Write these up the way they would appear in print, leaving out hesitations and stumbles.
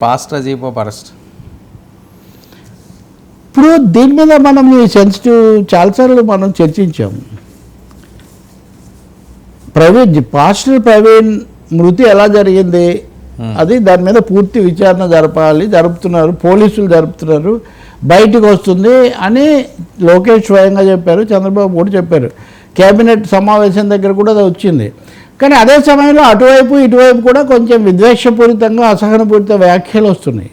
Past Ajay బాబు arrest. ఇప్పుడు దీని మీద మనం ఈ సెన్సిటివ్ చాలాసార్లు మనం చర్చించాము. పాస్టర్ ప్రవీణ్ మృతి ఎలా జరిగింది అది దాని మీద పూర్తి విచారణ జరుపుతున్నారు, పోలీసులు జరుపుతున్నారు, బయటకు వస్తుంది అని లోకేష్ స్వయంగా చెప్పారు, చంద్రబాబు కూడా చెప్పారు. కేబినెట్ సమావేశం దగ్గర కూడా అది వచ్చింది. కానీ అదే సమయంలో అటువైపు ఇటువైపు కూడా కొంచెం విద్వేషపూరితంగా అసహనపూరిత వ్యాఖ్యలు వస్తున్నాయి.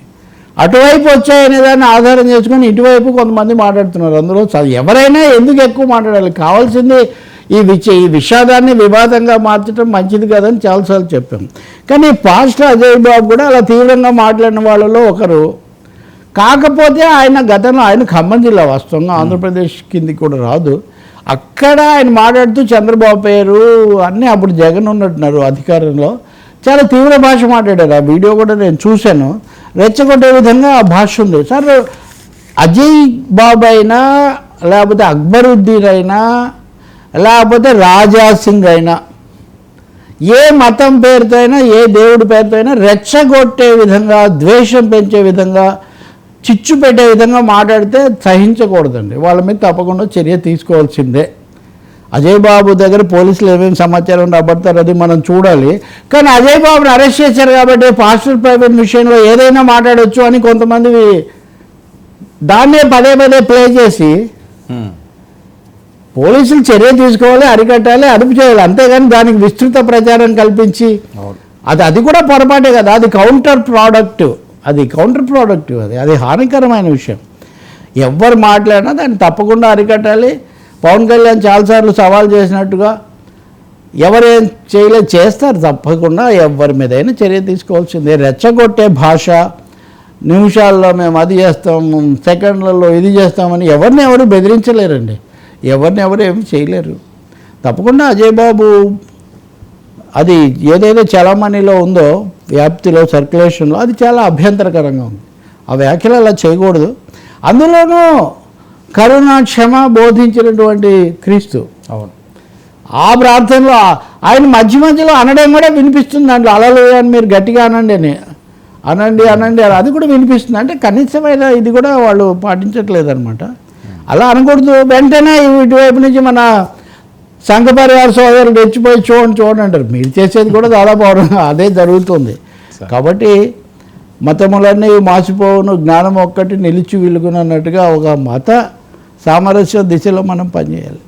అటువైపు వచ్చాయనే దాన్ని ఆధారం చేసుకొని ఇటువైపు కొంతమంది మాట్లాడుతున్నారు. అందులో ఎవరైనా ఎందుకు ఎక్కువ మాట్లాడాలి, కావాల్సింది ఈ విషాదాన్ని వివాదంగా మార్చడం మంచిది కాదని చాలాసార్లు చెప్పాం. కానీ పాస్టర్ అజయ్ బాబు కూడా అలా తీవ్రంగా మాట్లాడిన వాళ్ళలో ఒకరు. కాకపోతే ఆయన గతంలో ఆయన ఖమ్మం జిల్లా, వాస్తవంగా ఆంధ్రప్రదేశ్ కిందికి కూడా రాదు, అక్కడ ఆయన మాట్లాడుతూ చంద్రబాబు పేరు అన్నీ అప్పుడు జగన్ ఉన్నట్టున్నారు అధికారంలో, చాలా తీవ్ర భాష మాట్లాడారు. ఆ వీడియో కూడా నేను చూశాను. రెచ్చగొట్టే విధంగా ఆ భాష ఉంది. సార్, అజయ్ బాబు అయినా లేకపోతే అక్బరుద్దీన్ అయినా లేకపోతే రాజా సింగ్ అయినా ఏ మతం పేరుతో అయినా ఏ దేవుడి పేరుతో అయినా రెచ్చగొట్టే విధంగా, ద్వేషం పెంచే విధంగా, చిచ్చు పెట్టే విధంగా మాట్లాడితే సహించకూడదండి. వాళ్ళ మీద తప్పకుండా చర్య తీసుకోవాల్సిందే. అజయ్ బాబు దగ్గర పోలీసులు ఏమేమి సమాచారం రాబడతారు అది మనం చూడాలి. కానీ అజయ్ బాబుని అరెస్ట్ చేశారు కాబట్టి పాస్టర్ ప్రైవేట్ విషయంలో ఏదైనా మాట్లాడవచ్చు అని కొంతమంది దాన్నే పదే పదే ప్లే చేసి పోలీసులు చర్య తీసుకోవాలి, అరికట్టాలి, అదుపు చేయాలి. అంతేగాని దానికి విస్తృత ప్రచారం కల్పించి అది కూడా పొరపాటే కదా. అది కౌంటర్ ప్రోడక్ట్, అది హానికరమైన విషయం. ఎవరు మాట్లాడినా దాన్ని తప్పకుండా అరికట్టాలి. పవన్ కళ్యాణ్ చాలాసార్లు సవాల్ చేసినట్టుగా ఎవరేం చేస్తారు తప్పకుండా, ఎవరి మీదైనా చర్య తీసుకోవాల్సిందే. రెచ్చగొట్టే భాష, నిమిషాల్లో మేము అది చేస్తాం, సెకండ్లలో ఇది చేస్తామని ఎవరు బెదిరించలేరండి, ఎవరు ఏమి చేయలేరు. తప్పకుండా అజయ్ బాబు అది ఏదైతే చలామణిలో ఉందో, వ్యాప్తిలో, సర్క్యులేషన్లో, అది చాలా అభ్యంతరకరంగా ఉంది. ఆ వ్యాఖ్యలు అలా చేయకూడదు. అందులోనూ కరుణ క్షమ బోధించినటువంటి క్రీస్తు, అవును, ఆ ప్రార్థనలో ఆయన మధ్యలో అనడం కూడా వినిపిస్తుంది. దాంట్లో అలలు అని మీరు గట్టిగా అనండి అది కూడా వినిపిస్తుంది. అంటే కనీసమైన ఇది కూడా వాళ్ళు పాటించట్లేదు అనమాట. అలా అనకూడదు. వెంటనే ఇటువైపు నుంచి మన సంఘ పరివార సోదరులు రెచ్చిపోయి చూడండి అంటారు. మీరు చేసేది కూడా దాదాపు అదే జరుగుతుంది. కాబట్టి మతములన్నీ మాసిపోవును, జ్ఞానం ఒక్కటి నిలిచి వెలుగును అన్నట్టుగా ఒక మత సామరస్య దిశలో మనం పనిచేయాలి.